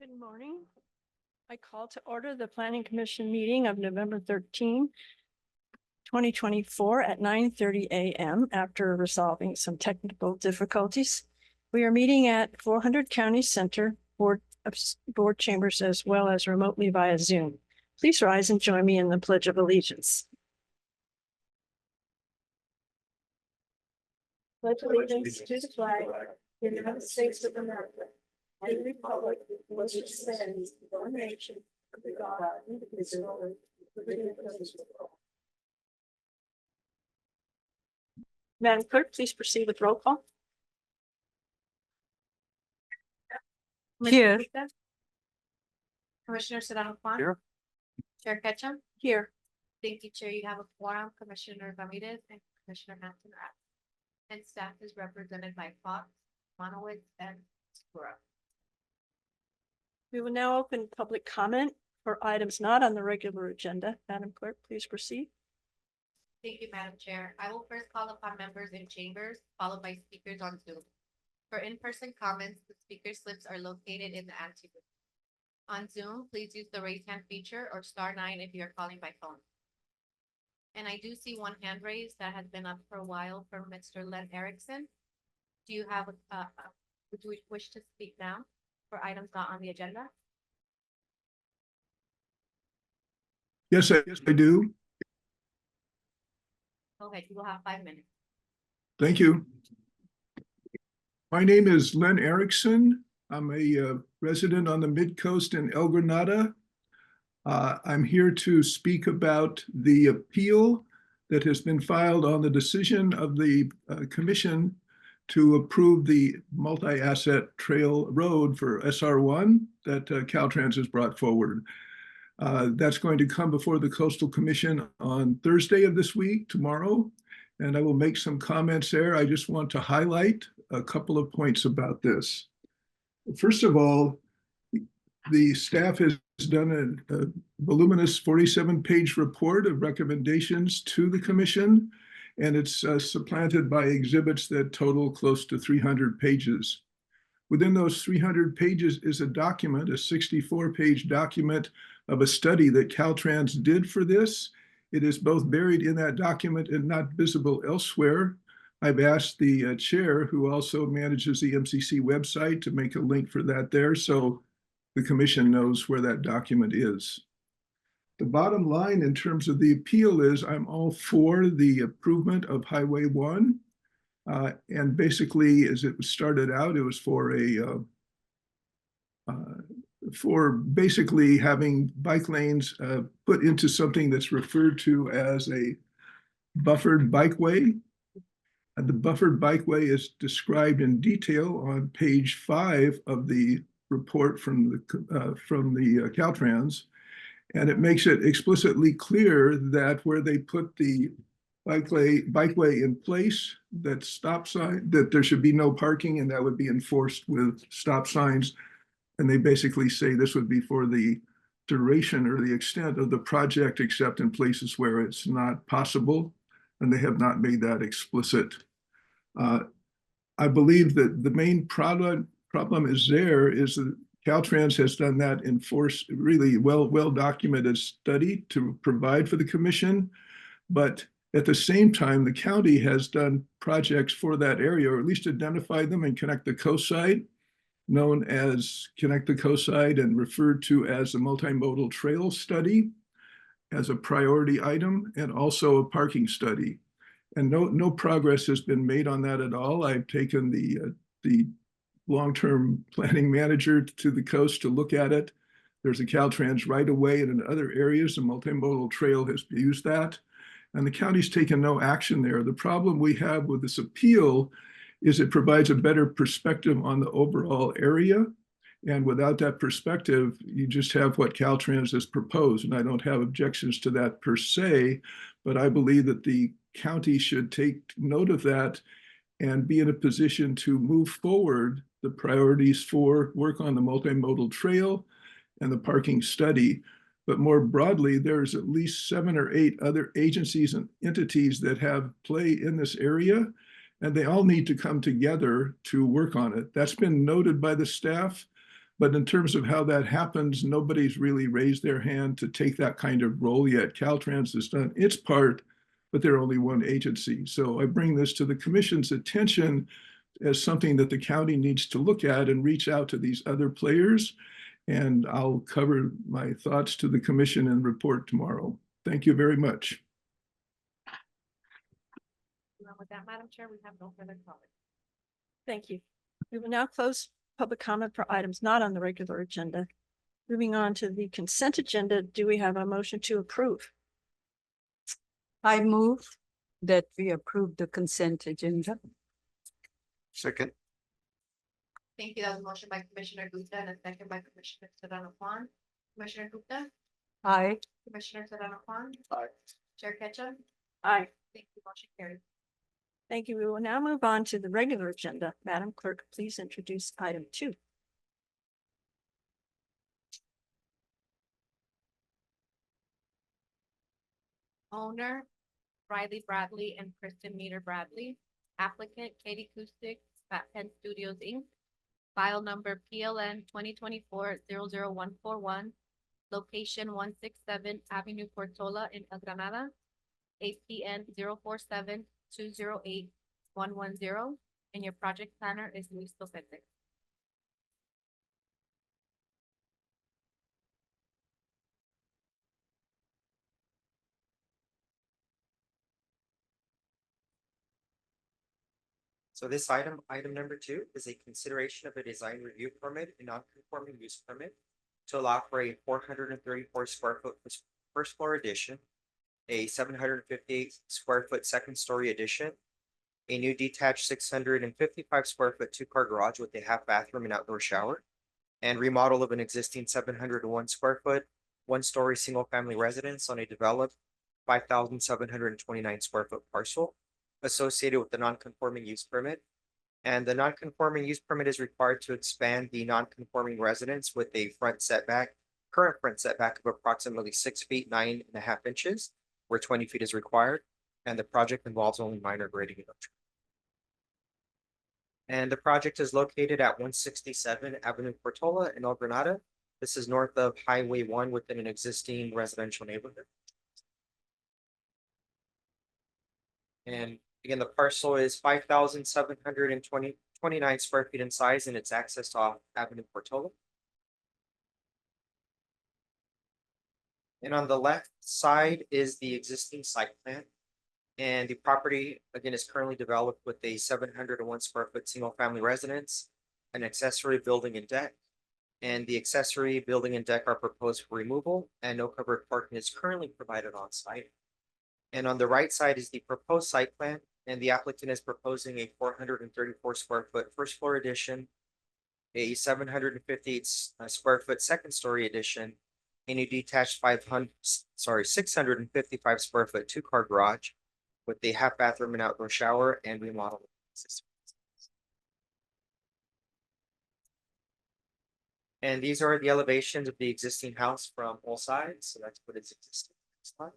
Good morning. I call to order the Planning Commission meeting of November 13, 2024 at 9:30 a.m. after resolving some technical difficulties. We are meeting at 400 County Center Board Chambers as well as remotely via Zoom. Please rise and join me in the Pledge of Allegiance. Pledge allegiance to the flag of the United States of America and the republic for which it stands, one nation, under God, indivisible, with liberty and justice for all. Madam Clerk, please proceed with roll call. Here. Commissioner Sedano-Juan. Here. Chair Ketchum. Here. Thank you, Chair. You have a quorum, Commissioner Ramirez and Commissioner Hampton are absent. And staff is represented by Fox, Monowitz, and Skura. We will now open public comment for items not on the regular agenda. Madam Clerk, please proceed. Thank you, Madam Chair. I will first call upon members in chambers, followed by speakers on Zoom. For in-person comments, the speaker slips are located in the ante booth. On Zoom, please use the raise hand feature or *9 if you are calling by phone. And I do see one hand raised that has been up for a while from Mr. Len Erickson. Do you have, would you wish to speak now for items not on the agenda? Yes, I do. Okay, you will have 5 minutes. Thank you. My name is Len Erickson. I'm a resident on the Mid-Coast in El Granada. I'm here to speak about the appeal that has been filed on the decision of the commission to approve the multi-asset trail road for SR1 that Caltrans has brought forward. That's going to come before the Coastal Commission on Thursday of this week, tomorrow, and I will make some comments there. I just want to highlight a couple of points about this. First of all, the staff has done a voluminous 47-page report of recommendations to the commission, and it's supplanted by exhibits that total close to 300 pages. Within those 300 pages is a document, a 64-page document of a study that Caltrans did for this. It is both buried in that document and not visible elsewhere. I've asked the chair, who also manages the MCC website, to make a link for that there so the commission knows where that document is. The bottom line in terms of the appeal is I'm all for the improvement of Highway 1. And basically, as it started out, it was for basically having bike lanes put into something that's referred to as a buffered bikeway. And the buffered bikeway is described in detail on page 5 of the report from the Caltrans, and it makes it explicitly clear that where they put the bikeway in place, that stop sign, that there should be no parking, and that would be enforced with stop signs. And they basically say this would be for the duration or the extent of the project, except in places where it's not possible, and they have not made that explicit. I believe that the main problem is that Caltrans has done that in really well documented study to provide for the commission, but at the same time, the county has done projects for that area, or at least identified them and Connect the Coast Side, known as Connect the Coast Side and referred to as the multimodal trail study as a priority item, and also a parking study. And no progress has been made on that at all. I've taken the long-term planning manager to the coast to look at it. There's a Caltrans right away, and in other areas, the multimodal trail has used that. And the county's taken no action there. The problem we have with this appeal is it provides a better perspective on the overall area. And without that perspective, you just have what Caltrans has proposed. And I don't have objections to that per se, but I believe that the county should take note of that and be in a position to move forward the priorities for work on the multimodal trail and the parking study. But more broadly, there's at least 7 or 8 other agencies and entities that have play in this area, and they all need to come together to work on it. That's been noted by the staff, But in terms of how that happens, nobody's really raised their hand to take that kind of role yet. Caltrans has done its part, but they're only one agency. So I bring this to the commission's attention as something that the county needs to look at and reach out to these other players. And I'll cover my thoughts to the commission and report tomorrow. Thank you very much. With that, Madam Chair, we have no further comments. Thank you. We will now close public comment for items not on the regular agenda. Moving on to the consent agenda, do we have a motion to approve? I move that we approve the consent agenda. Second. Thank you. That was a motion by Commissioner Gupta and a second by Commissioner Serrano Juan. Commissioner Gupta, Aye. Commissioner Serrano Juan. Aye. Chair Ketchum. Aye. Thank you. Motion carried. Thank you. We will now move on to the regular agenda. Madam Clerk, please introduce item 2. Owner Riley Bradley and Kristen Meter Bradley. Applicant Katie Kustick, Fat Pen Studios, Inc. File number PLN 2024-00141. Location 167 Avenue Portola in El Granada. APN 047-208-110. And your project planner is Luis Topete. So this item number 2, is a consideration of a design review permit and non-conforming use permit to allow for a 434 square foot first floor addition, a 758 square foot second story addition, a new detached 655 square foot 2-car garage with a half bathroom and outdoor shower, and remodel of an existing 701 square foot 1-story single family residence on a developed 5,729 square foot parcel associated with the non-conforming use permit. And the non-conforming use permit is required to expand the non-conforming residence with a current front setback of approximately 6 feet 9.5 inches, where 20 feet is required. And the project involves only minor grading and uptrim. And the project is located at 167 Avenue Portola in El Granada. This is north of Highway 1 within an existing residential neighborhood. And again, the parcel is 5,729 square feet in size, and it's accessed off Avenue Portola. And on the left side is the existing site plan. And the property, again, is currently developed with a 701 square foot single family residence, an accessory building and deck. And the accessory building and deck are proposed for removal, and no covered parking is currently provided on site. And on the right side is the proposed site plan, and the applicant is proposing a 434 square foot first floor addition, a 758 square foot second story addition, and a detached 655 square foot 2-car garage with a half bathroom and outdoor shower and remodel. And these are the elevations of the existing house from all sides. So that's what is existing. Next slide.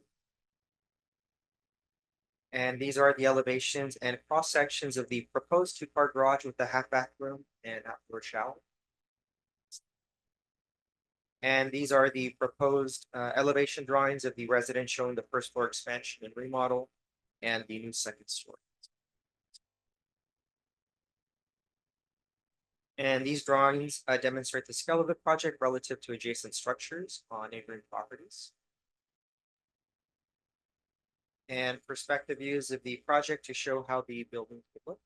And these are the elevations and cross sections of the proposed 2-car garage with the half bathroom and outdoor shower. And these are the proposed elevation drawings of the residence showing the first floor expansion and remodel and the new second story. And these drawings demonstrate the scale of the project relative to adjacent structures on neighboring properties. And perspective views of the project to show how the building could look.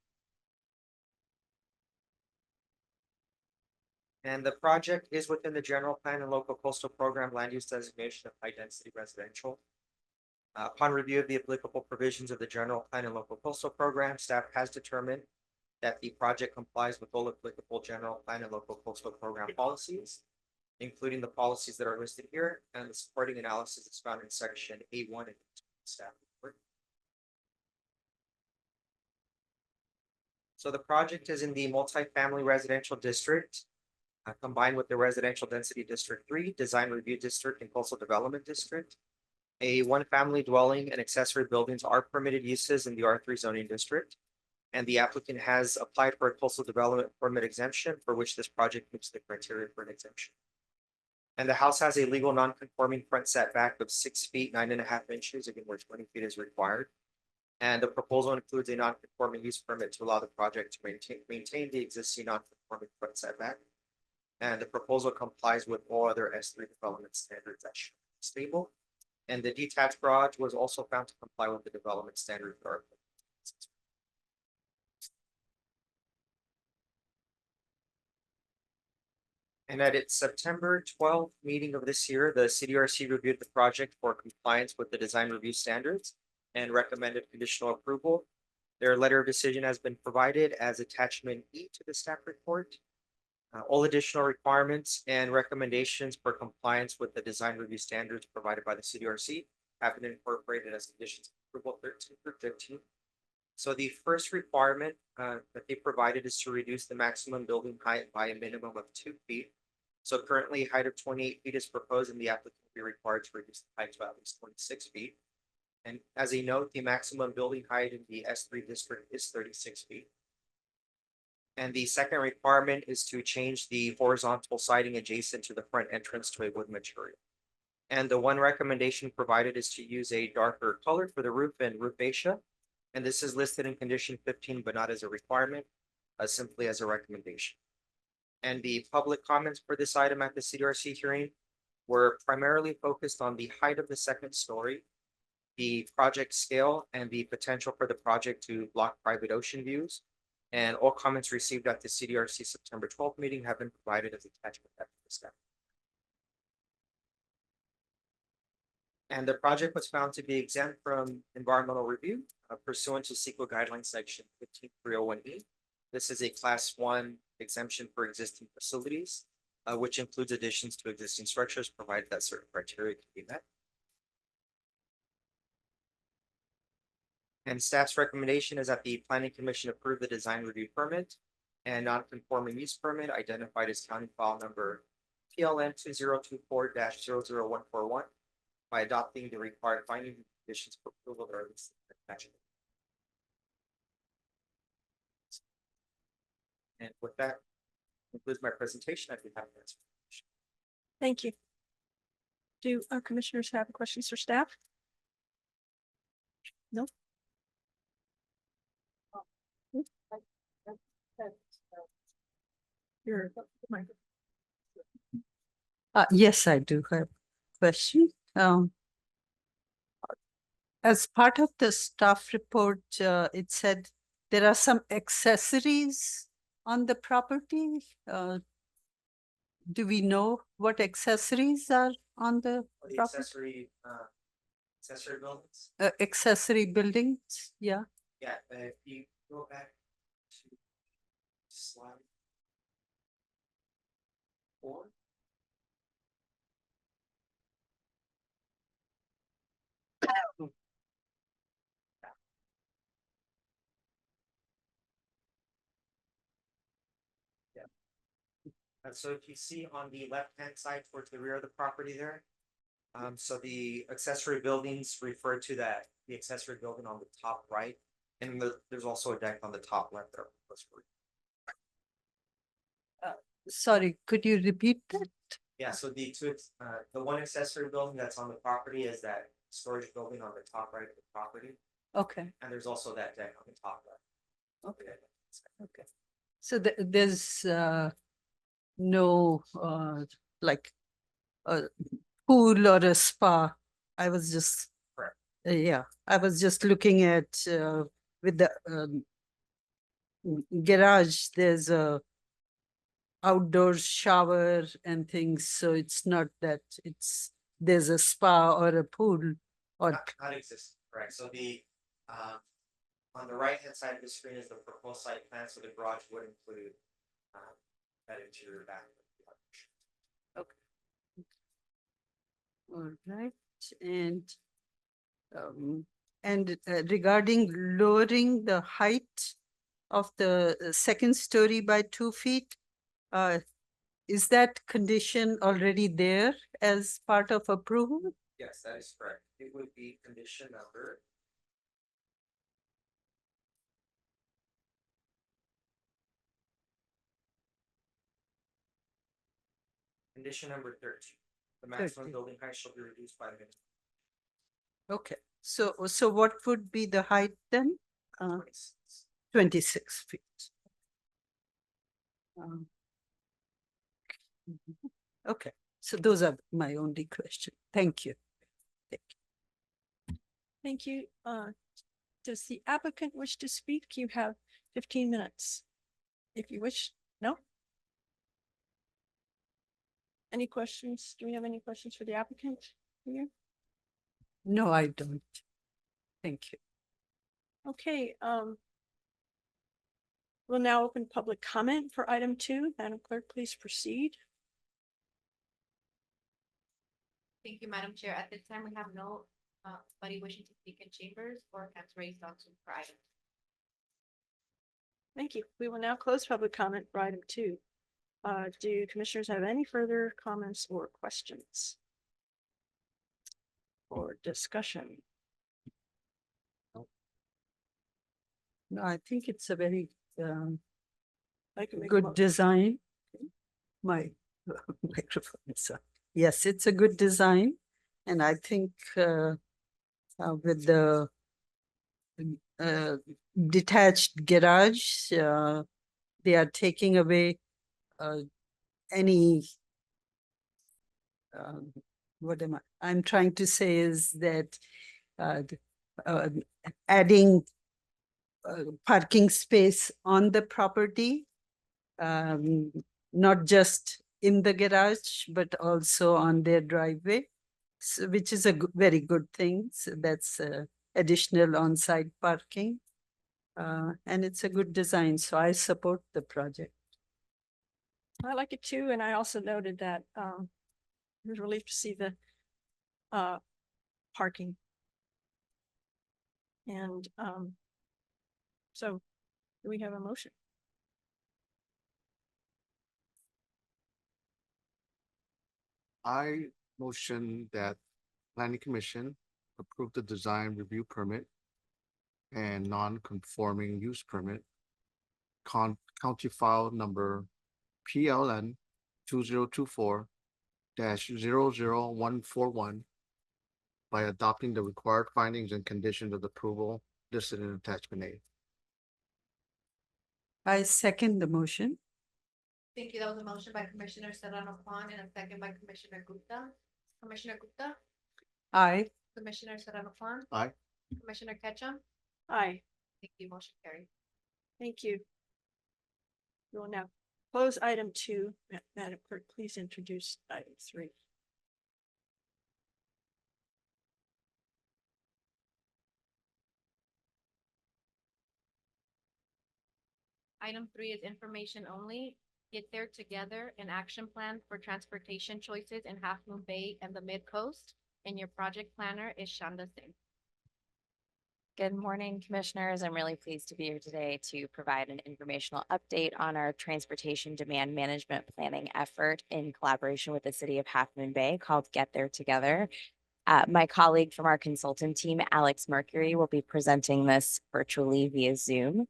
And the project is within the general plan and local coastal program land use designation of high density residential. Upon review of the applicable provisions of the general plan and local coastal program, staff has determined that the project complies with all applicable general plan and local coastal program policies, including the policies that are listed here, and the supporting analysis is found in section A1 and staff report. So the project is in the multifamily residential district, combined with the residential density district 3, design review district, and coastal development district. A 1-family dwelling and accessory buildings are permitted uses in the R3 zoning district. And the applicant has applied for a coastal development permit exemption for which this project meets the criteria for an exemption. And the house has a legal non-conforming front setback of 6 feet, 9.5 inches, again, where 20 feet is required. And the proposal includes a non-conforming use permit to allow the project to maintain the existing non-conforming front setback. And the proposal complies with all other S3 development standards that should be stable. And the detached garage was also found to comply with the development standards. And at its September 12th meeting of this year, the CDRC reviewed the project for compliance with the design review standards and recommended conditional approval. Their letter of decision has been provided as attachment E to the staff report. All additional requirements and recommendations for compliance with the design review standards provided by the CDRC have been incorporated as conditions of approval 13 through 15. So the first requirement that they provided is to reduce the maximum building height by a minimum of 2 feet. So currently, a height of 28 feet is proposed, and the applicant will be required to reduce the height to at least 26 feet. And as a note, the maximum building height in the S3 district is 36 feet. And the second requirement is to change the horizontal siding adjacent to the front entrance to a wood material. And the one recommendation provided is to use a darker color for the roof and roof fascia. And this is listed in condition 15, but not as a requirement, simply as a recommendation. And the public comments for this item at the CDRC hearing were primarily focused on the height of the second story, the project scale, and the potential for the project to block private ocean views. And all comments received at the CDRC September 12th meeting have been provided as attachment F to the staff. And the project was found to be exempt from environmental review pursuant to CEQA guideline section 15301E. This is a class 1 exemption for existing facilities, which includes additions to existing structures, provided that certain criteria can be met. And staff's recommendation is that the planning commission approve the design review permit and non-conforming use permit identified as county file number PLN 2024-00141 by adopting the required findings and conditions for approval or release. And with that concludes my presentation. I'd be happy to answer. Thank you. Do our commissioners have questions for staff? No? Your microphone. Yes, I do have a question. As part of the staff report, it said there are some accessories on the property. Do we know what accessories are on the The property? accessory buildings. Accessory buildings, yeah. Yeah, if you go back to slide 4. And so if you see on the left-hand side towards the rear of the property there, so the accessory buildings refer to that, the accessory building on the top right, and there's also a deck on the top left there. Sorry, could you repeat that? Yeah, so the one accessory building that's on the property is that storage building on the top right of the property, Okay, and there's also that deck on the top left. okay, okay. So there's no like a pool or a spa. I was just, Correct. Yeah, I was just looking at with the garage, there's a outdoor shower and things, so it's not that there's a spa or a pool or Not existing, correct, so the on the right hand side of the screen is the proposed site plan, so the garage would include that interior bathroom. all right, and regarding lowering the height of the second story by 2 feet, is that condition already there as part of approval? Yes, that is correct. It would be condition number Condition number 13, the maximum 13. building height shall be reduced by a minimum Okay, so what would be the height then? of 26. 26 feet. Um, Okay, so those are my only question. Thank you. Thank you. Does the applicant wish to speak? You have 15 minutes. If you wish, no? Any questions? Do we have any questions for the applicant here? No, I don't. Thank you. Okay, we'll now open public comment for item 2. Madam Clerk, please proceed. Thank you, Madam Chair. At this time, we have nobody wishing to speak in chambers or hands raised on Zoom for item. Thank you. We will now close public comment for item 2. Do commissioners have any further comments or questions? Or discussion? No, I think it's a very I can make a good mo- design. My microphone is on. Yes, it's a good design. And I think with the detached garage, they are taking away any what am I'm trying to say is that adding parking space on the property, not just in the garage, but also on their driveway, which is a very good thing. So that's additional on-site parking. And it's a good design, so I support the project. I like it too, and I also noted that it was relieved to see the parking. And so do we have a motion? I motion that planning commission approve the design review permit and non-conforming use permit county file number PLN 2024-00141 by adopting the required findings and conditions of approval listed in attachment A. I second the motion. Thank you. That was a motion by Commissioner Serrano Kwan and a second by Commissioner Gupta. Commissioner Gupta, Aye. Commissioner Serrano Kwan. Aye. Commissioner Ketchum. Aye, Thank you. Motion carried. thank you. We will now close item 2. Madam Clerk, please introduce item 3. Item 3 is information only. Get There Together, an action plan for transportation choices in Half Moon Bay and the Mid Coast. And your project planner is Shanda Singh. Good morning, commissioners. I'm really pleased to be here today to provide an informational update on our transportation demand management planning effort in collaboration with the city of Half Moon Bay called Get There Together. My colleague from our consultant team, Alex Mercury, will be presenting this virtually via Zoom.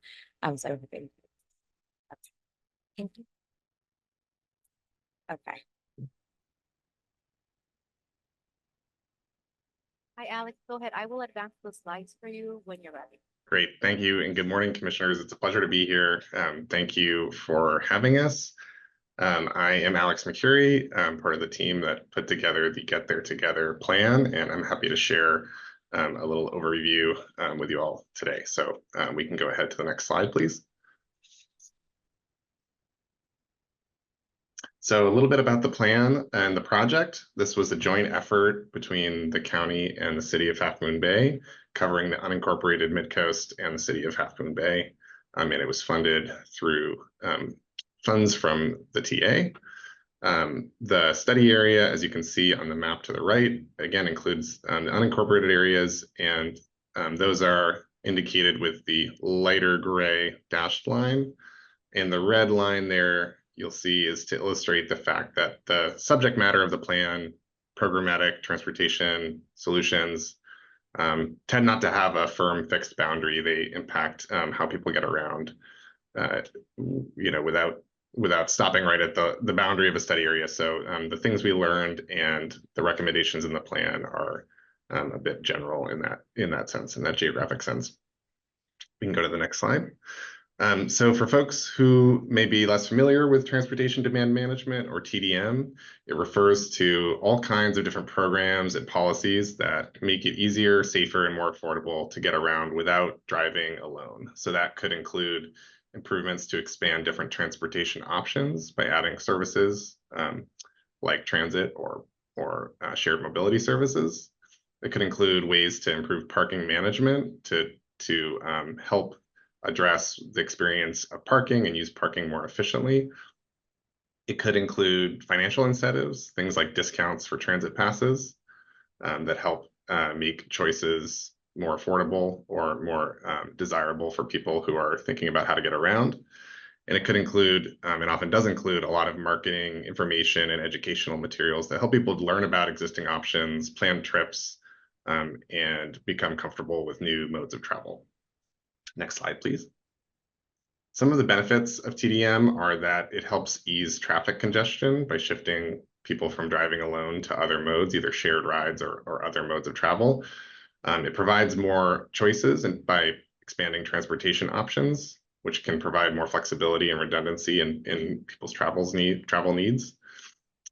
So hoping. Thank you. Okay. Hi, Alex. Go ahead. I will advance the slides for you when you're ready. Great, thank you, and good morning, commissioners. It's a pleasure to be here. Thank you for having us. I am Alex McCurry. I'm part of the team that put together the Get There Together plan, and I'm happy to share a little overview with you all today. So we can go ahead to the next slide, please. So a little bit about the plan and the project. This was a joint effort between the county and the city of Half Moon Bay, covering the unincorporated Midcoast and the city of Half Moon Bay. And it was funded through funds from the TA. The study area, as you can see on the map to the right, again, includes the unincorporated areas, and those are indicated with the lighter gray dashed line. And the red line there you'll see is to illustrate the fact that the subject matter of the plan, programmatic transportation solutions, tend not to have a firm fixed boundary. They impact how people get around, without without stopping right at the boundary of a study area. So the things we learned and the recommendations in the plan are a bit general in that sense, in that geographic sense. We can go to the next slide. So for folks who may be less familiar with transportation demand management, or TDM, it refers to all kinds of different programs and policies that make it easier, safer, and more affordable to get around without driving alone. So that could include improvements to expand different transportation options by adding services like transit or shared mobility services. It could include ways to improve parking management to help address the experience of parking and use parking more efficiently. It could include financial incentives, things like discounts for transit passes that help make choices more affordable or more desirable for people who are thinking about how to get around. And it could include, and often does include, a lot of marketing, information, and educational materials that help people learn about existing options, plan trips, and become comfortable with new modes of travel. Next slide, please. Some of the benefits of TDM are that it helps ease traffic congestion by shifting people from driving alone to other modes, either shared rides or other modes of travel. It provides more choices and by expanding transportation options, which can provide more flexibility and redundancy in people's travel needs.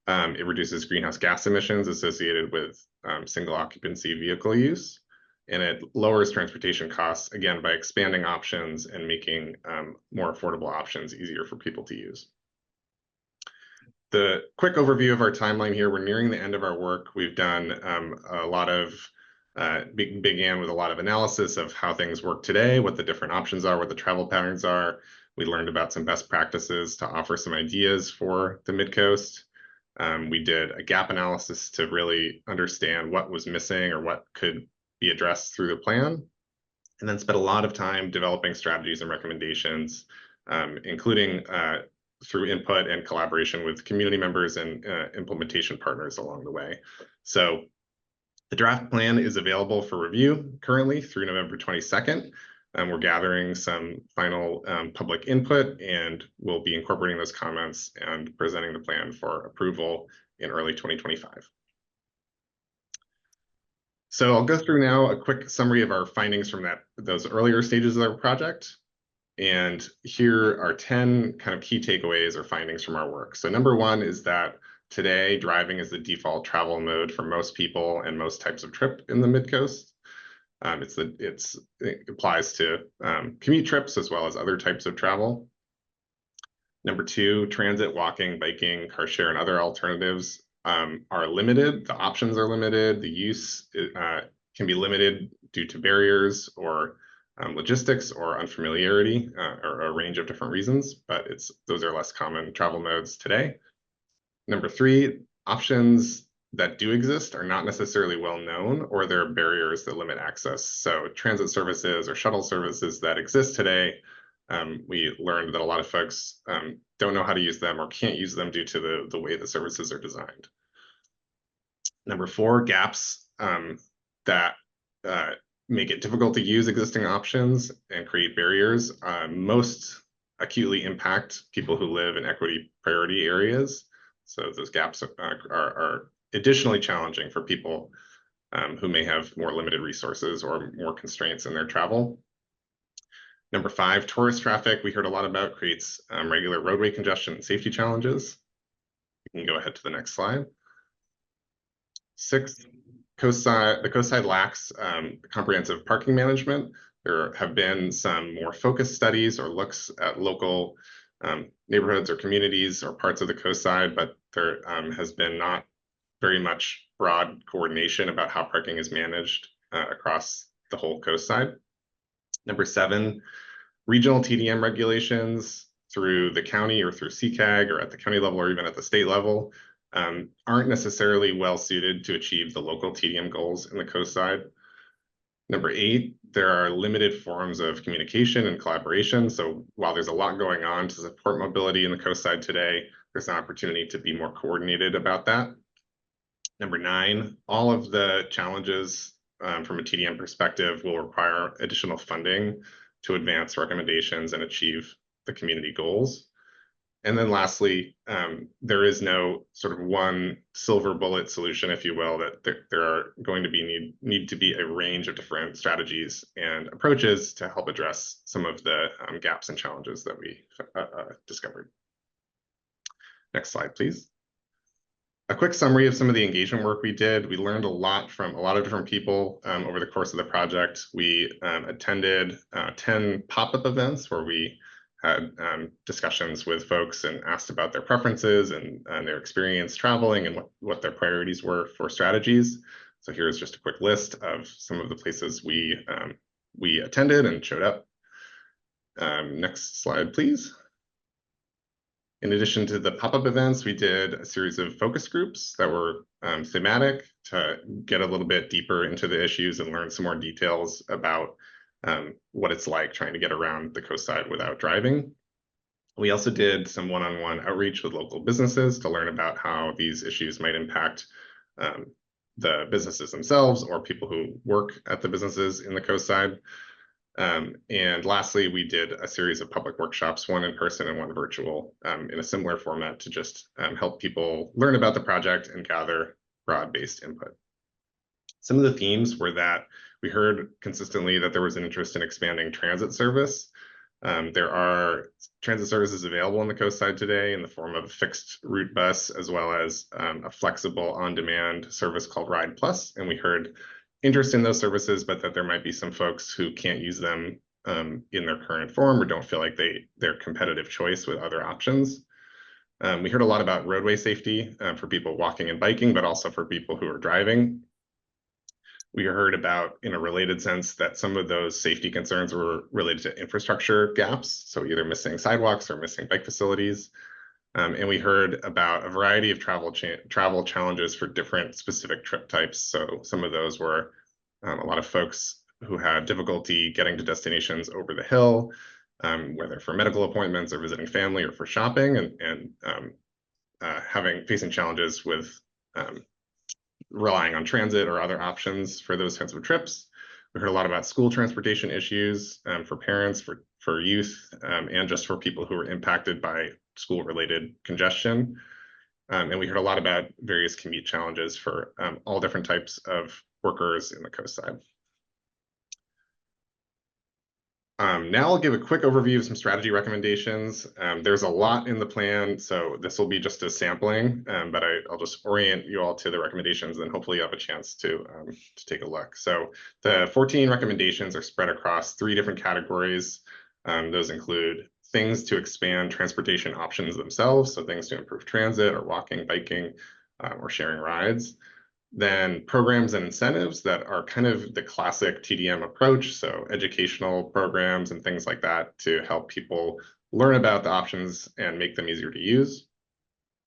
It reduces greenhouse gas emissions associated with single occupancy vehicle use. And it lowers transportation costs, again, by expanding options and making more affordable options easier for people to use. The quick overview of our timeline here, we're nearing the end of our work. We've done a lot of, began with a lot of analysis of how things work today, what the different options are, what the travel patterns are. We learned about some best practices to offer some ideas for the Midcoast. We did a gap analysis to really understand what was missing or what could be addressed through the plan, and then spent a lot of time developing strategies and recommendations, including through input and collaboration with community members and implementation partners along the way. So the draft plan is available for review currently through November 22nd. We're gathering some final public input, and we'll be incorporating those comments and presenting the plan for approval in early 2025. So I'll go through now a quick summary of our findings from those earlier stages of our project. And here are 10 kind of key takeaways or findings from our work. So number one is that today driving is the default travel mode for most people and most types of trip in the Midcoast. It applies to commute trips as well as other types of travel. Number two, transit, walking, biking, car share, and other alternatives are limited. The options are limited. The use can be limited due to barriers or logistics or unfamiliarity or a range of different reasons, but those are less common travel modes today. Number three, options that do exist are not necessarily well known, or there are barriers that limit access. So transit services or shuttle services that exist today, we learned that a lot of folks don't know how to use them or can't use them due to the way the services are designed. Number four, gaps that make it difficult to use existing options and create barriers most acutely impact people who live in equity priority areas. So those gaps are additionally challenging for people who may have more limited resources or more constraints in their travel. Number five, tourist traffic, we heard a lot about, creates regular roadway congestion and safety challenges. We can go ahead to the next slide. Six, the coast side lacks comprehensive parking management. There have been some more focused studies or looks at local neighborhoods or communities or parts of the coast side, but there has been not very much broad coordination about how parking is managed across the whole coast side. Number seven, regional TDM regulations through the county or through CCAG or at the county level or even at the state level aren't necessarily well suited to achieve the local TDM goals in the coast side. Number eight, there are limited forms of communication and collaboration. So while there's a lot going on to support mobility in the coast side today, there's an opportunity to be more coordinated about that. Number nine, all of the challenges from a TDM perspective will require additional funding to advance recommendations and achieve the community goals. And then lastly, there is no sort of one silver bullet solution, if you will, that there are going to be need to be a range of different strategies and approaches to help address some of the gaps and challenges that we discovered. Next slide, please. A quick summary of some of the engagement work we did. We learned a lot from a lot of different people over the course of the project. We attended 10 pop-up events where we had discussions with folks and asked about their preferences and their experience traveling and what their priorities were for strategies. So here's just a quick list of some of the places we attended and showed up. Next slide, please. In addition to the pop-up events, we did a series of focus groups that were thematic to get a little bit deeper into the issues and learn some more details about what it's like trying to get around the coast side without driving. We also did some one-on-one outreach with local businesses to learn about how these issues might impact the businesses themselves or people who work at the businesses in the coast side. And lastly, we did a series of public workshops, one in person and one virtual, in a similar format to just help people learn about the project and gather broad-based input. Some of the themes were that we heard consistently that there was an interest in expanding transit service. There are transit services available on the coast side today in the form of a fixed route bus, as well as a flexible on-demand service called Ride Plus. And we heard interest in those services, but that there might be some folks who can't use them in their current form or don't feel like they're competitive choice with other options. We heard a lot about roadway safety for people walking and biking, but also for people who are driving. We heard about, in a related sense, that some of those safety concerns were related to infrastructure gaps, so either missing sidewalks or missing bike facilities. And we heard about a variety of travel challenges for different specific trip types. So some of those were a lot of folks who had difficulty getting to destinations over the hill, whether for medical appointments or visiting family or for shopping, and facing challenges with relying on transit or other options for those kinds of trips. We heard a lot about school transportation issues for parents, for youth, and just for people who are impacted by school-related congestion. And we heard a lot about various commute challenges for all different types of workers in the coast side. Now I'll give a quick overview of some strategy recommendations. There's a lot in the plan, so this will be just a sampling, but I'll just orient you all to the recommendations, and hopefully you have a chance to take a look. So the 14 recommendations are spread across 3 different categories. Those include things to expand transportation options themselves, so things to improve transit or walking, biking, or sharing rides. Then programs and incentives that are kind of the classic TDM approach, so educational programs and things like that to help people learn about the options and make them easier to use.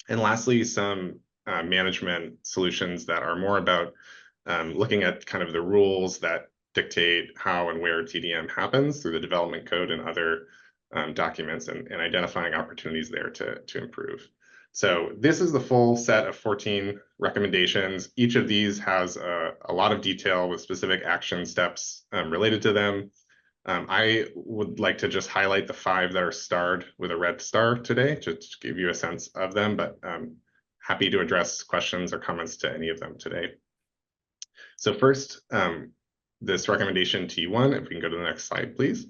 And lastly, some management solutions that are more about looking at kind of the rules that dictate how and where TDM happens through the development code and other documents, and identifying opportunities there to improve. So this is the full set of 14 recommendations. Each of these has a lot of detail with specific action steps related to them. I would like to just highlight the 5 that are starred with a red star today to give you a sense of them, but happy to address questions or comments to any of them today. So first, this recommendation T1, if we can go to the next slide, please.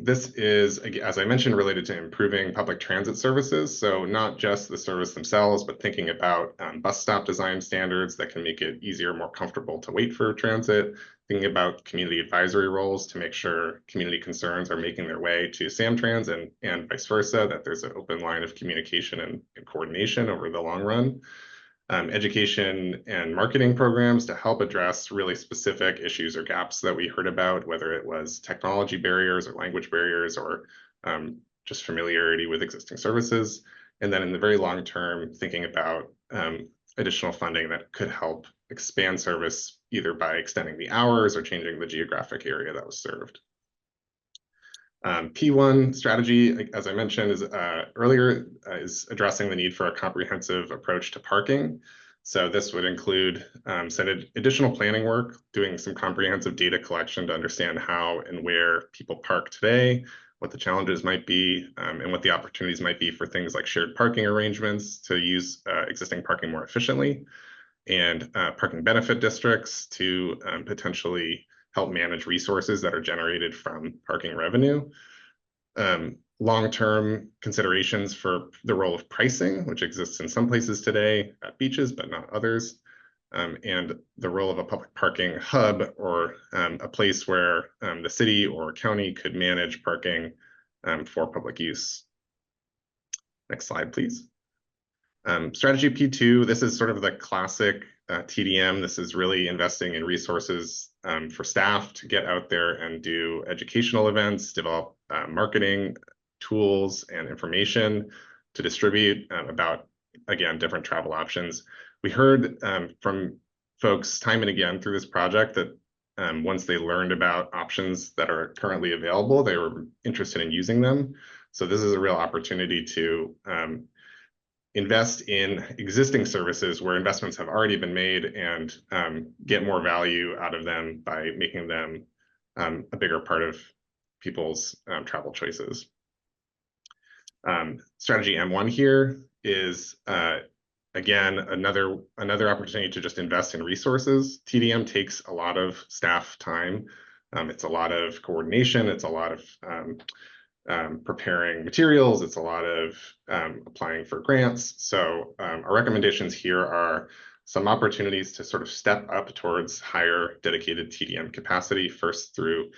This is, as I mentioned, related to improving public transit services. So not just the service themselves, but thinking about bus stop design standards that can make it easier, more comfortable to wait for transit, thinking about community advisory roles to make sure community concerns are making their way to Samtrans and vice versa, that there's an open line of communication and coordination over the long run. Education and marketing programs to help address really specific issues or gaps that we heard about, whether it was technology barriers or language barriers or just familiarity with existing services. And then in the very long term, thinking about additional funding that could help expand service either by extending the hours or changing the geographic area that was served. P1 strategy, as I mentioned, earlier, is addressing the need for a comprehensive approach to parking. So this would include some additional planning work, doing some comprehensive data collection to understand how and where people park today, what the challenges might be, and what the opportunities might be for things like shared parking arrangements to use existing parking more efficiently, and parking benefit districts to potentially help manage resources that are generated from parking revenue. Long-term considerations for the role of pricing, which exists in some places today at beaches, but not others. And the role of a public parking hub, or a place where the city or county could manage parking for public use. Next slide, please. Strategy P2, this is sort of the classic TDM. This is really investing in resources for staff to get out there and do educational events, develop marketing tools and information to distribute about, again, different travel options. We heard from folks time and again through this project that once they learned about options that are currently available, they were interested in using them. So this is a real opportunity to invest in existing services where investments have already been made, and get more value out of them by making them a bigger part of people's travel choices. Strategy M1 here is, again, another opportunity to just invest in resources. TDM takes a lot of staff time. It's a lot of coordination. It's a lot of preparing materials. It's a lot of applying for grants. So our recommendations here are some opportunities to sort of step up towards higher dedicated TDM capacity, first through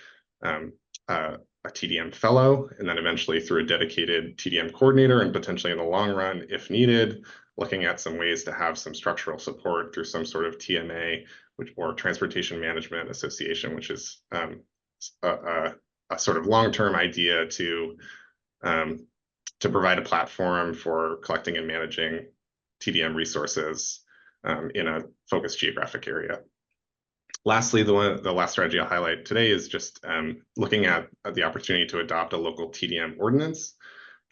a TDM fellow, and then eventually through a dedicated TDM coordinator, and potentially in the long run, if needed, looking at some ways to have some structural support through some sort of TMA, or Transportation Management Association, which is a sort of long-term idea to provide a platform for collecting and managing TDM resources in a focused geographic area. Lastly, the last strategy I'll highlight today is just looking at the opportunity to adopt a local TDM ordinance.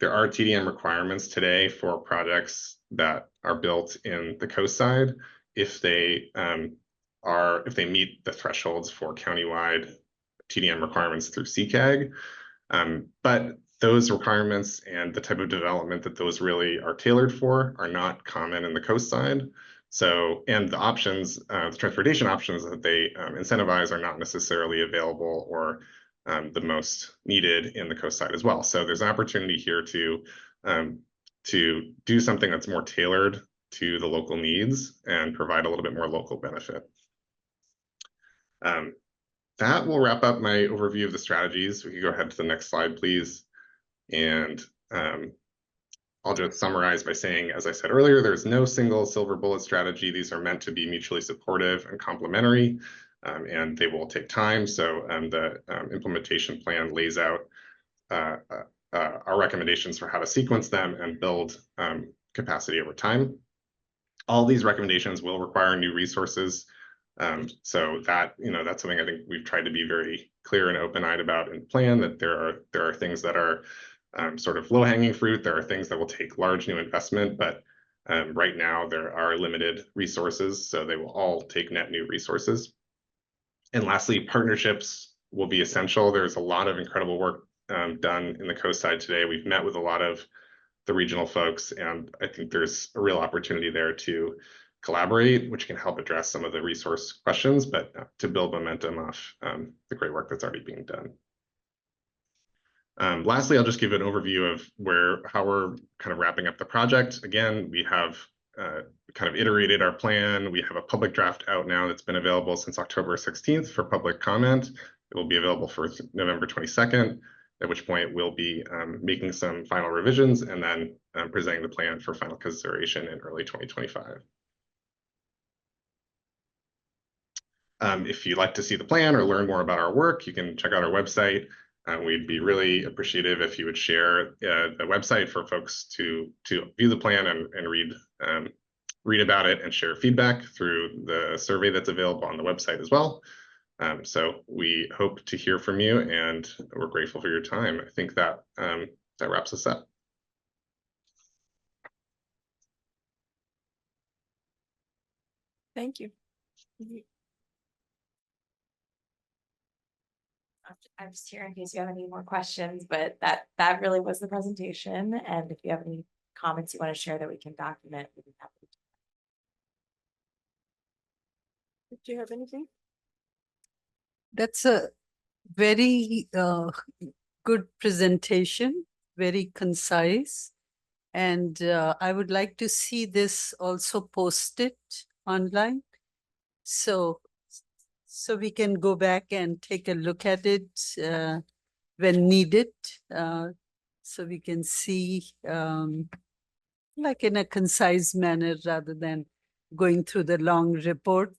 There are TDM requirements today for projects that are built in the coast side if they meet the thresholds for countywide TDM requirements through CCAG. But those requirements and the type of development that those really are tailored for are not common in the coast side. So, and the options, the transportation options that they incentivize are not necessarily available or the most needed in the coast side as well. So there's an opportunity here to do something that's more tailored to the local needs and provide a little bit more local benefit. That will wrap up my overview of the strategies. We can go ahead to the next slide, please. And I'll just summarize by saying, as I said earlier, there's no single silver bullet strategy. These are meant to be mutually supportive and complementary, and they will take time. So the implementation plan lays out our recommendations for how to sequence them and build capacity over time. All these recommendations will require new resources. So that, that's something I think we've tried to be very clear and open-eyed about in the plan, that there are things that are sort of low-hanging fruit. There are things that will take large new investment, but right now there are limited resources, so they will all take net new resources. And lastly, partnerships will be essential. There's a lot of incredible work done in the coast side today. We've met with a lot of the regional folks, and I think there's a real opportunity there to collaborate, which can help address some of the resource questions, but to build momentum off the great work that's already being done. Lastly, I'll just give an overview of how we're kind of wrapping up the project. Again, we have kind of iterated our plan. We have a public draft out now that's been available since October 16th for public comment. It will be available for November 22nd, at which point we'll be making some final revisions and then presenting the plan for final consideration in early 2025. If you'd like to see the plan or learn more about our work, you can check out our website. We'd be really appreciative if you would share the website for folks to view the plan and read about it and share feedback through the survey that's available on the website as well. So we hope to hear from you, and we're grateful for your time. I think that that wraps us up. Thank you. I'm just here in case you have any more questions, but that really was the presentation. And if you have any comments you want to share that we can document, we'd be happy to. Do you have anything? That's a very good presentation, very concise. And I would like to see this also posted online. So we can go back and take a look at it when needed. So we can see like in a concise manner rather than going through the long report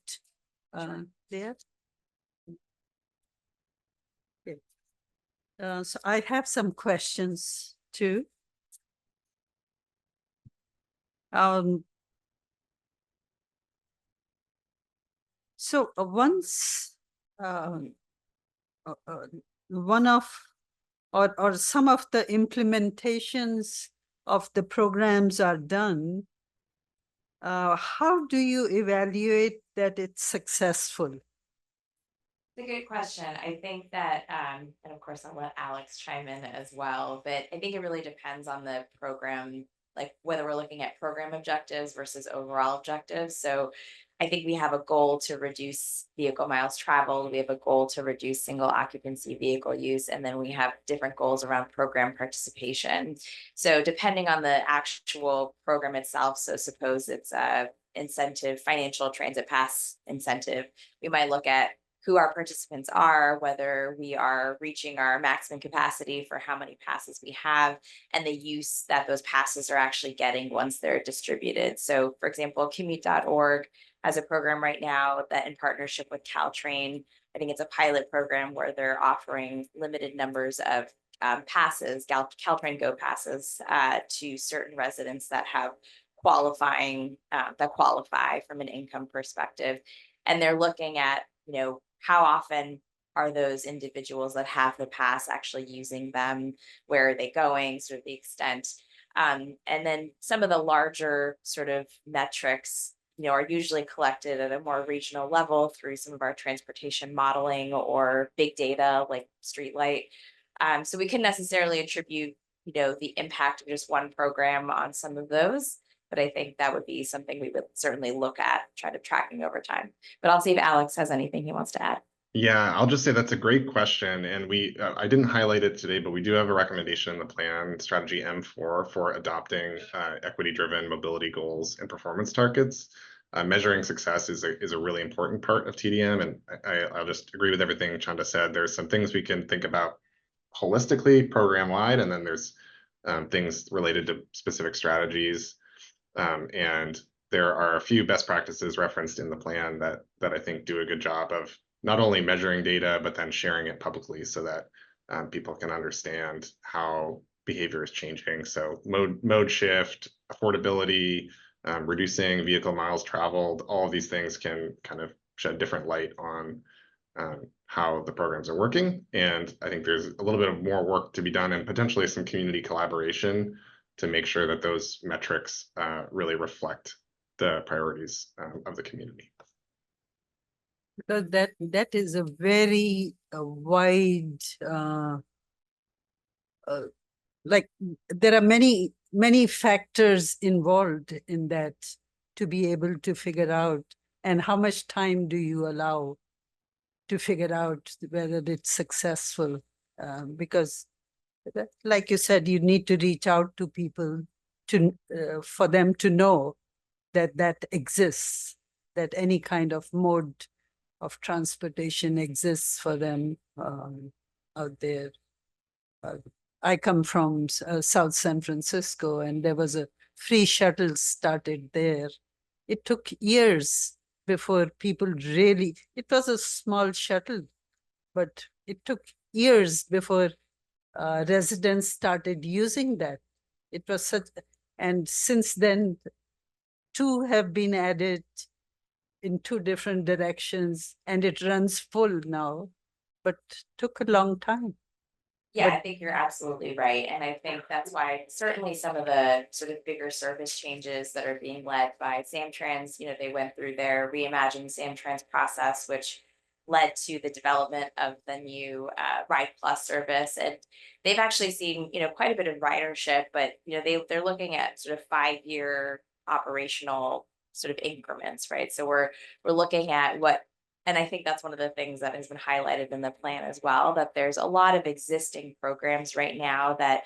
there. Okay. So I have some questions too. So once one of or some of the implementations of the programs are done, how do you evaluate that it's successful? It's a good question. I think that, and of course, I'll let Alex chime in as well, but I think it really depends on the program, like whether we're looking at program objectives versus overall objectives. So I think we have a goal to reduce vehicle miles traveled. We have a goal to reduce single occupancy vehicle use, and then we have different goals around program participation. So depending on the actual program itself, so suppose it's a incentive, financial transit pass incentive, we might look at who our participants are, whether we are reaching our maximum capacity for how many passes we have, and the use that those passes are actually getting once they're distributed. So for example, commute.org has a program right now that in partnership with Caltrain, I think it's a pilot program where they're offering limited numbers of passes, Caltrain Go passes to certain residents that have that qualify from an income perspective. And they're looking at, how often are those individuals that have the pass actually using them? Where are they going? Sort of the extent. And then some of the larger sort of metrics, are usually collected at a more regional level through some of our transportation modeling or big data like Streetlight. So we can necessarily attribute, the impact of just one program on some of those. But I think that would be something we would certainly look at, try to tracking over time. But I'll see if Alex has anything he wants to add. Yeah, I'll just say that's a great question. And I didn't highlight it today, but we do have a recommendation in the plan, strategy M4, for adopting equity-driven mobility goals and performance targets. Measuring success is a really important part of TDM. And I'll just agree with everything Chanda said. There's some things we can think about holistically, program-wide, and then there's things related to specific strategies. And there are a few best practices referenced in the plan that I think do a good job of not only measuring data, but then sharing it publicly so that people can understand how behavior is changing. So mode shift, affordability, reducing vehicle miles traveled, all of these things can kind of shed different light on how the programs are working. And I think there's a little bit of more work to be done and potentially some community collaboration to make sure that those metrics really reflect the priorities of the community. Because that is a very wide, like there are many factors involved in that to be able to figure out, and how much time do you allow to figure out whether it's successful, because like you said, you need to reach out to people to for them to know that exists, that any kind of mode of transportation exists for them out there. I come from South San Francisco, and there was a free shuttle started there. It took years before people really, it was a small shuttle, but it took years before residents started using that. It was such, and since then, 2 have been added in 2 different directions, and it runs full now, but took a long time. Yeah, But- I think you're absolutely right. And I think that's why certainly some of the sort of bigger service changes that are being led by Samtrans, they went through their reimagined Samtrans process, which led to the development of the new Ride Plus service. And they've actually seen, quite a bit of ridership, but, they're looking at sort of 5-year operational sort of increments, right? So we're looking at what, and I think that's one of the things that has been highlighted in the plan as well, that there's a lot of existing programs right now that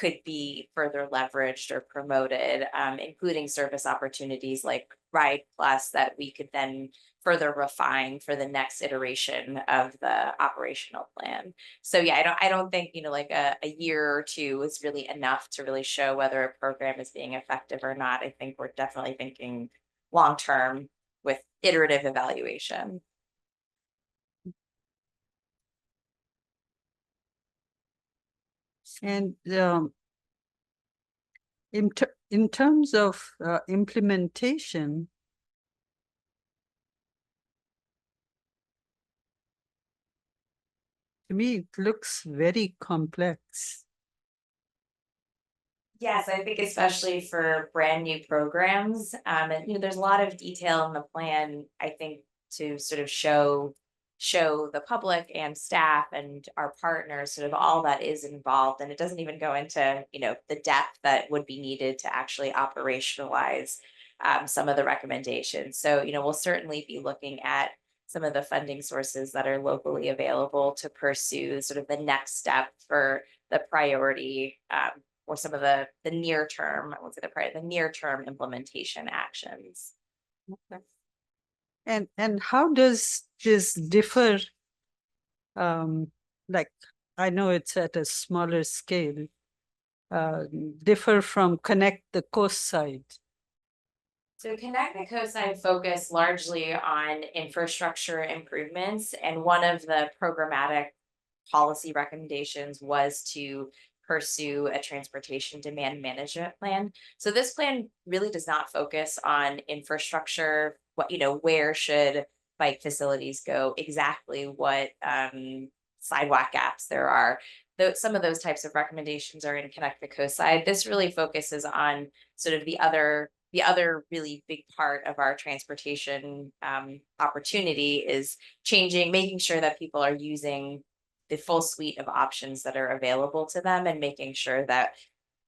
could be further leveraged or promoted, including service opportunities like Ride Plus that we could then further refine for the next iteration of the operational plan. So yeah, I don't think, like a year or two is really enough to really show whether a program is being effective or not. I think we're definitely thinking long-term with iterative evaluation. And in terms of implementation, to me, it looks very complex. Yes, I think especially for brand new programs, and there's a lot of detail in the plan, I think, to sort of show the public and staff and our partners sort of all that is involved. And it doesn't even go into, the depth that would be needed to actually operationalize some of the recommendations. So, we'll certainly be looking at some of the funding sources that are locally available to pursue sort of the next step for the priority or some of the near term, I won't say the near term implementation actions. Okay. And how does this differ? Like, I know it's at a smaller scale, differ from Connect the Coast Side. So Connect the Coast Side focus largely on infrastructure improvements, and one of the programmatic policy recommendations was to pursue a transportation demand management plan. So this plan really does not focus on infrastructure, where should bike facilities go, exactly what sidewalk gaps there are. Though some of those types of recommendations are in Connect the Coast Side. This really focuses on sort of the other really big part of our transportation opportunity is making sure that people are using the full suite of options that are available to them, and making sure that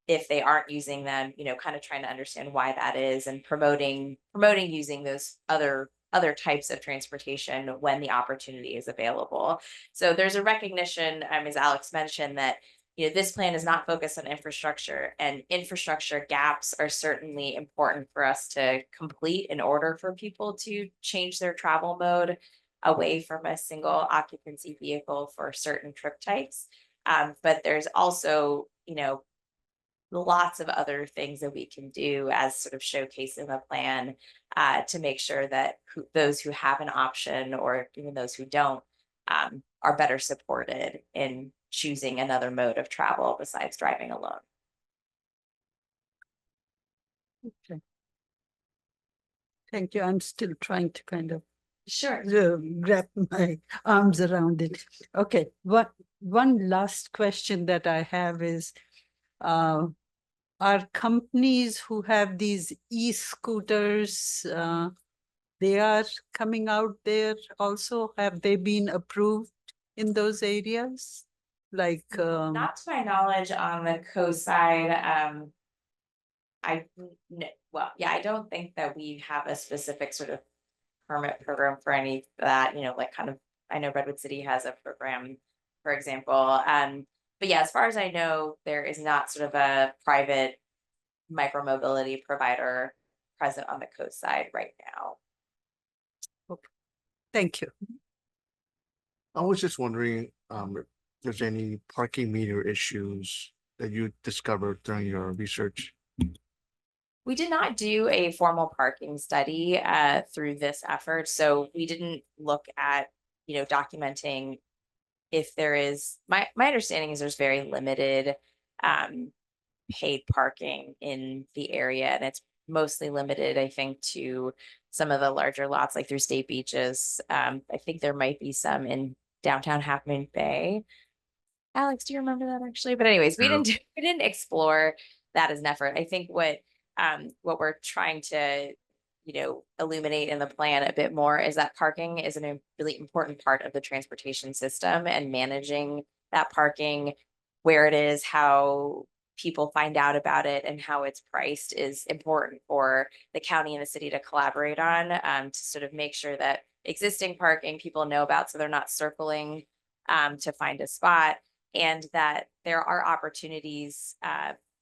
if they aren't using them, kind of trying to understand why that is, and promoting using those other types of transportation when the opportunity is available. So there's a recognition, as Alex mentioned, that this plan is not focused on infrastructure, and infrastructure gaps are certainly important for us to complete in order for people to change their travel mode away from a single occupancy vehicle for certain trip types. But there's also, lots of other things that we can do as sort of showcase in the plan to make sure that those who have an option, or even those who don't, are better supported in choosing another mode of travel besides driving alone. Okay. Thank you. I'm still trying to kind of Sure. wrap my arms around it. Okay, one last question that I have is, are companies who have these e-scooters, they are coming out there also? Have they been approved in those areas? Like, Not to my knowledge on the coast side. I don't think that we have a specific sort of permit program for any of that, like kind of, I know Redwood City has a program, for example. But yeah, as far as I know, there is not sort of a private micromobility provider present on the coast side right now. thank you. I was just wondering, if there's any parking meter issues that you discovered during your research? We did not do a formal parking study through this effort, so we didn't look at, documenting if there is. My understanding is there's very limited paid parking in the area, and it's mostly limited, I think, to some of the larger lots, like through state beaches. I think there might be some in downtown Half Moon Bay. Alex, do you remember that actually? But anyways, we didn't explore that as an effort. I think what we're trying to, illuminate in the plan a bit more is that parking is a really important part of the transportation system, and managing that parking, where it is, how people find out about it, and how it's priced is important for the county and the city to collaborate on, to sort of make sure that existing parking people know about, so they're not circling to find a spot, and that there are opportunities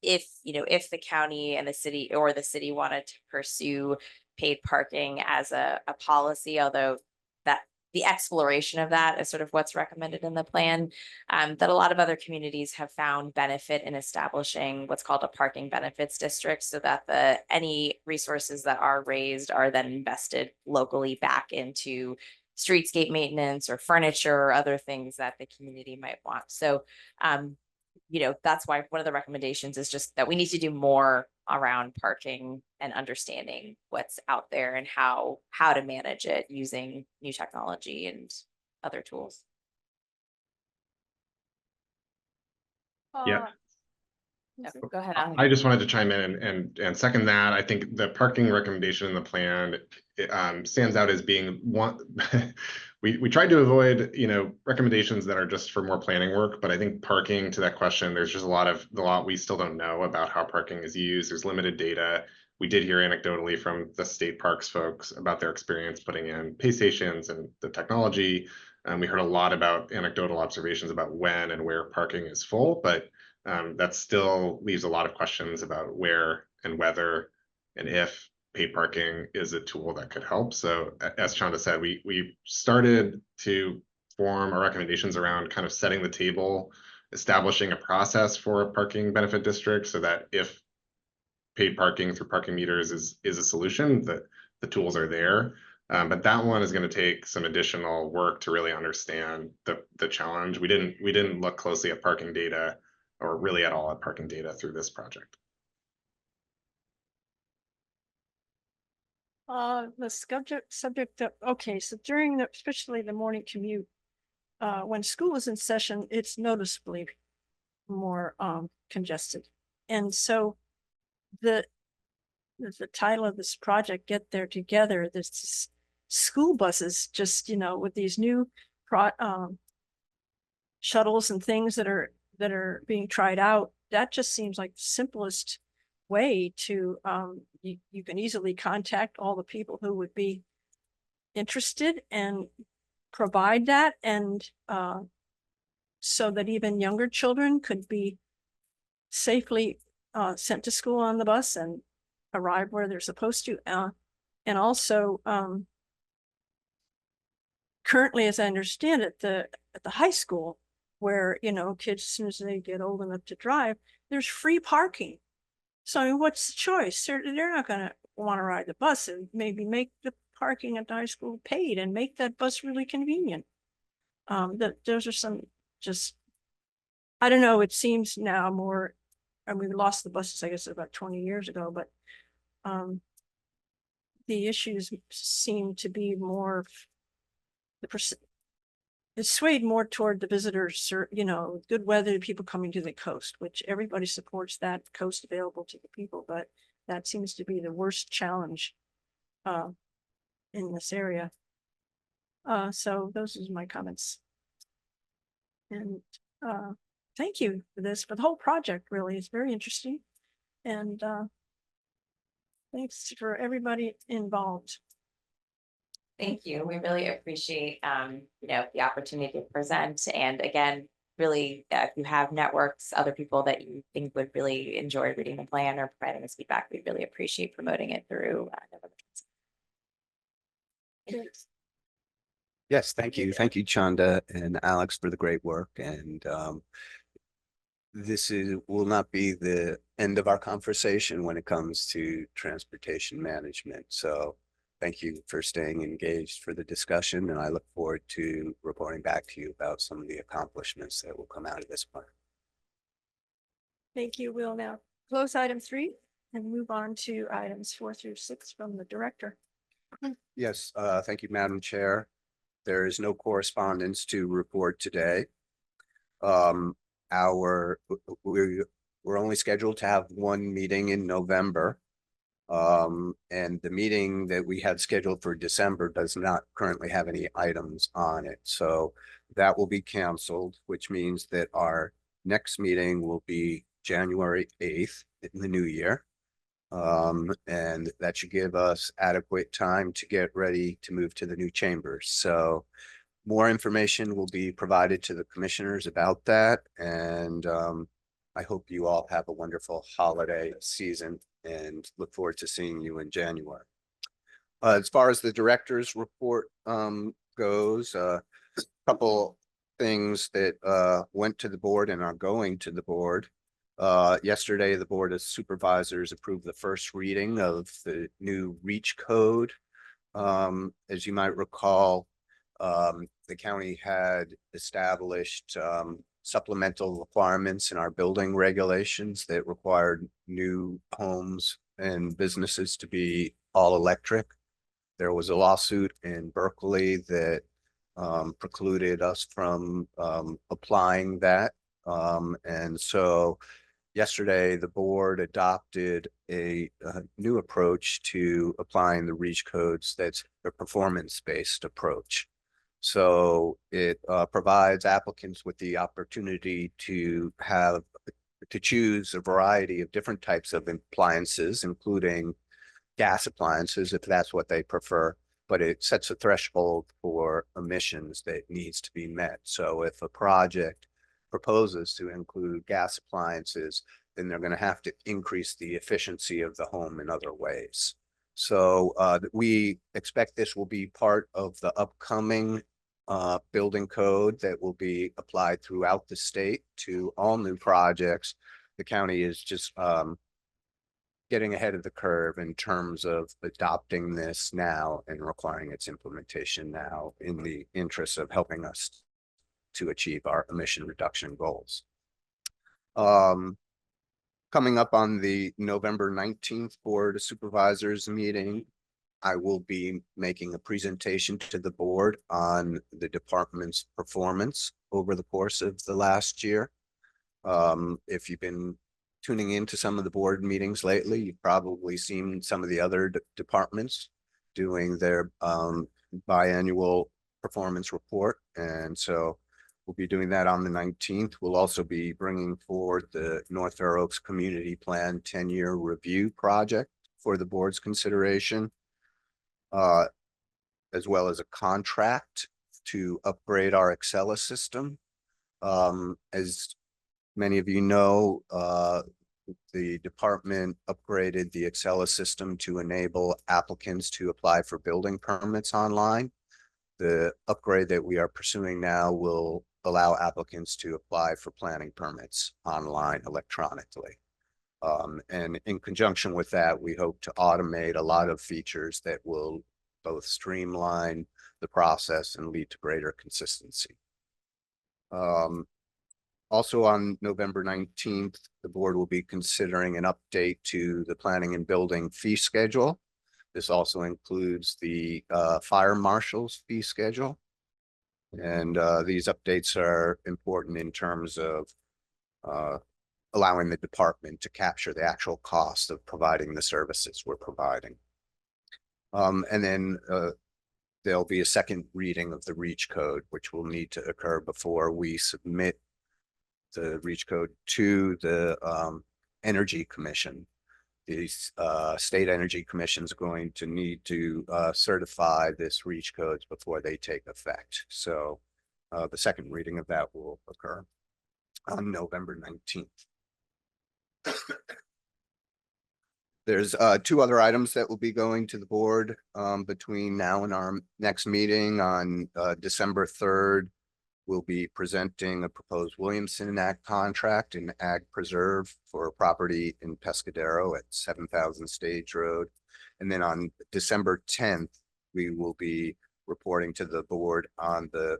if the county and the city, or the city, wanted to pursue paid parking as a policy, although that the exploration of that is sort of what's recommended in the plan, that a lot of other communities have found benefit in establishing what's called a parking benefits district, so that any resources that are raised are then invested locally back into streetscape maintenance or furniture or other things that the community might want. So that's why one of the recommendations is just that we need to do more around parking and understanding what's out there and how to manage it using new technology and other tools. Yeah. Okay, go ahead, Alex. I just wanted to chime in and second that. I think the parking recommendation in the plan stands out as being one. We tried to avoid, recommendations that are just for more planning work, but I think parking, to that question, there's just a lot we still don't know about how parking is used. There's limited data. We did hear anecdotally from the state parks folks about their experience putting in pay stations and the technology. We heard a lot about anecdotal observations about when and where parking is full, but that still leaves a lot of questions about where and whether and if paid parking is a tool that could help. So as Chanda said, we started to form our recommendations around kind of setting the table, establishing a process for a parking benefit district, so that if paid parking through parking meters is a solution, that the tools are there. But that one is going to take some additional work to really understand the challenge. We didn't look closely at parking data, or really at all at parking data, through this project. The subject of, okay, so during especially the morning commute, when school is in session, it's noticeably more congested. And so the title of this project, Get There Together, this school buses just, with these new shuttles and things that are being tried out, that just seems like the simplest way to you can easily contact all the people who would be interested and provide that, and so that even younger children could be safely sent to school on the bus and arrive where they're supposed to, and also currently, as I understand it, at the high school, where kids, as soon as they get old enough to drive, there's free parking. So I mean, what's the choice? They're not going to want to ride the bus, and maybe make the parking at the high school paid and make that bus really convenient. Those are some, just, I don't know, it seems now more, and we lost the buses, I guess, about 20 years ago, but the issues seem to be more, it's swayed more toward the visitors, or, good weather, people coming to the coast, which everybody supports that coast available to the people, but that seems to be the worst challenge in this area. So those are my comments. And thank you for this, for the whole project. Really, it's very interesting. And thanks for everybody involved. Thank you. We really appreciate, the opportunity to present. And again, really, if you have networks, other people that you think would really enjoy reading the plan or providing us feedback, we really appreciate promoting it through November. Yes, thank you. Thank you, Chanda and Alex, for the great work. And this will not be the end of our conversation when it comes to transportation management. So thank you for staying engaged for the discussion, and I look forward to reporting back to you about some of the accomplishments that will come out of this plan. Thank you. We'll now close item 3 and move on to items 4 through 6 from the director. Yes, thank you, Madam Chair. There is no correspondence to report today. We're only scheduled to have one meeting in November. And the meeting that we had scheduled for December does not currently have any items on it. So that will be canceled, which means that our next meeting will be January 8th in the new year. And that should give us adequate time to get ready to move to the new chambers. So more information will be provided to the commissioners about that. And I hope you all have a wonderful holiday season and look forward to seeing you in January. As far as the director's report goes, a couple things that went to the board and are going to the board. Yesterday, the Board of Supervisors approved the first reading of the new REACH code. As you might recall, the county had established supplemental requirements in our building regulations that required new homes and businesses to be all electric. There was a lawsuit in Berkeley that precluded us from applying that. And so yesterday, the board adopted a new approach to applying the REACH codes that's a performance-based approach. So it provides applicants with the opportunity to choose a variety of different types of appliances, including gas appliances, if that's what they prefer. But it sets a threshold for emissions that needs to be met. So if a project proposes to include gas appliances, then they're going to have to increase the efficiency of the home in other ways. So we expect this will be part of the upcoming building code that will be applied throughout the state to all new projects. The county is just getting ahead of the curve in terms of adopting this now and requiring its implementation now in the interest of helping us to achieve our emission reduction goals. Coming up on the November 19th Board of Supervisors meeting, I will be making a presentation to the board on the department's performance over the course of the last year. If you've been tuning into some of the board meetings lately, you've probably seen some of the other departments doing their biannual performance report. And so we'll be doing that on the 19th. We'll also be bringing forward the North Fair Oaks Community Plan 10-year review project for the board's consideration, as well as a contract to upgrade our Excella system. As many of you know, the department upgraded the Excella system to enable applicants to apply for building permits online. The upgrade that we are pursuing now will allow applicants to apply for planning permits online electronically. And in conjunction with that, we hope to automate a lot of features that will both streamline the process and lead to greater consistency. Also on November 19th, the board will be considering an update to the planning and building fee schedule. This also includes the fire marshal's fee schedule. And these updates are important in terms of allowing the department to capture the actual cost of providing the services we're providing. And then there'll be a second reading of the REACH code, which will need to occur before we submit the REACH code to the Energy Commission. The State Energy Commission is going to need to certify this REACH codes before they take effect. So the second reading of that will occur on November 19th. There's two other items that will be going to the board between now and our next meeting on December 3rd. We'll be presenting a proposed Williamson Act contract in Ag Preserve for a property in Pescadero at 7,000 Stage Road. And then on December 10th, we will be reporting to the board on the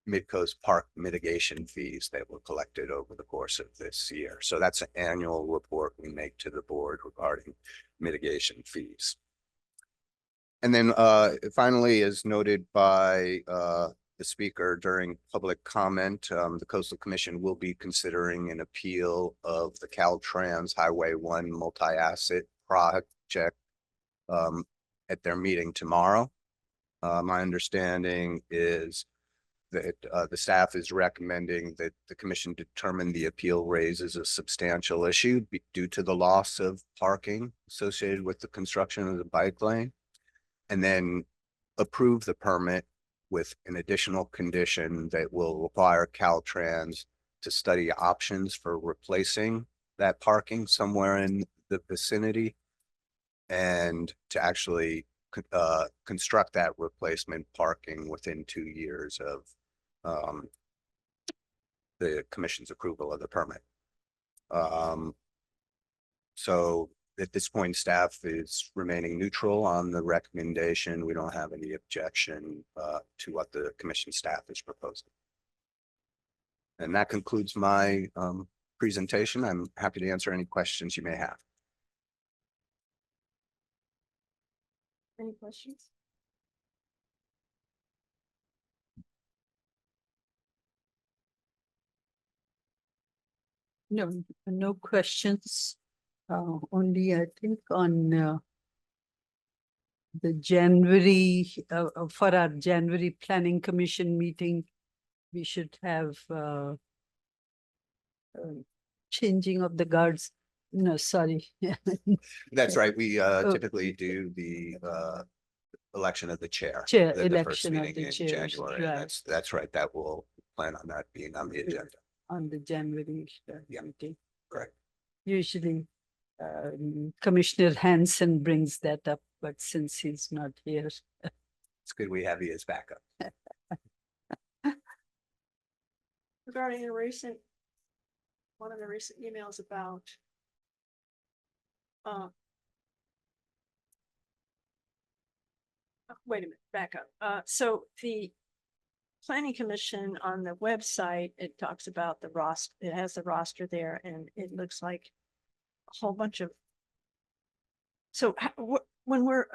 Midcoast Park mitigation fees that were collected over the course of this year. So that's an annual report we make to the board regarding mitigation fees. And then finally, as noted by the speaker during public comment, the Coastal Commission will be considering an appeal of the Caltrans Highway 1 multi-asset check at their meeting tomorrow. My understanding is that the staff is recommending that the commission determine the appeal raises a substantial issue due to the loss of parking associated with the construction of the bike lane, and then approve the permit with an additional condition that will require Caltrans to study options for replacing that parking somewhere in the vicinity and to actually construct that replacement parking within 2 years of the commission's approval of the permit. So at this point, staff is remaining neutral on the recommendation. We don't have any objection to what the commission staff is proposing. And that concludes my presentation. I'm happy to answer any questions you may have. Any questions? No, no questions. Only I think on the January, for our January Planning Commission meeting, we should have changing of the guards. No, sorry. That's right. We Oh. typically do the election of the chair. Chair, the first election of meeting the in chairs, January. right. That's right. That will plan on that being on the agenda. On the January Yeah. meeting. Correct. Usually Commissioner Hanson brings that up, but since he's not here. It's good we have you as backup. Regarding one of the recent emails about wait a minute, back up. So the Planning Commission on the website, it talks about the roster, it has the roster there, and it looks like a whole bunch of. So when we're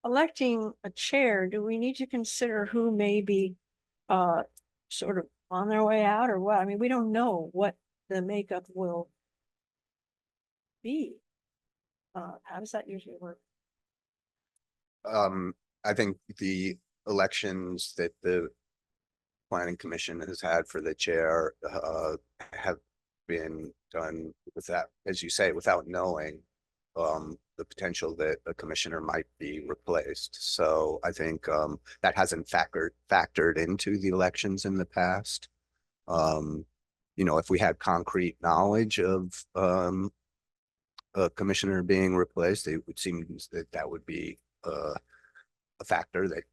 electing a chair, do we need to consider who may be sort of on their way out or what? I mean, we don't know what the makeup will be. How does that usually work? I think the elections that the planning commission has had for the chair have been done without, as you say, without knowing the potential that a commissioner might be replaced. So I think that hasn't factored into the elections in the past. You know, if we had concrete knowledge of a commissioner being replaced, it would seem that that would be a factor that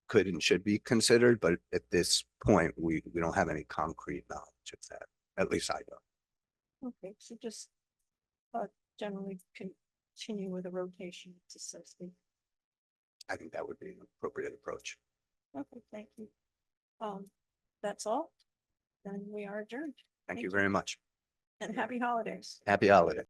could and should be considered, but at this point, we don't have any concrete knowledge of that. At least I don't. Okay, so just generally continue with a rotation to so speak. I think that would be an appropriate approach. Okay, thank you. That's all. Then we are adjourned. Thank you very much. And happy holidays. Happy holiday.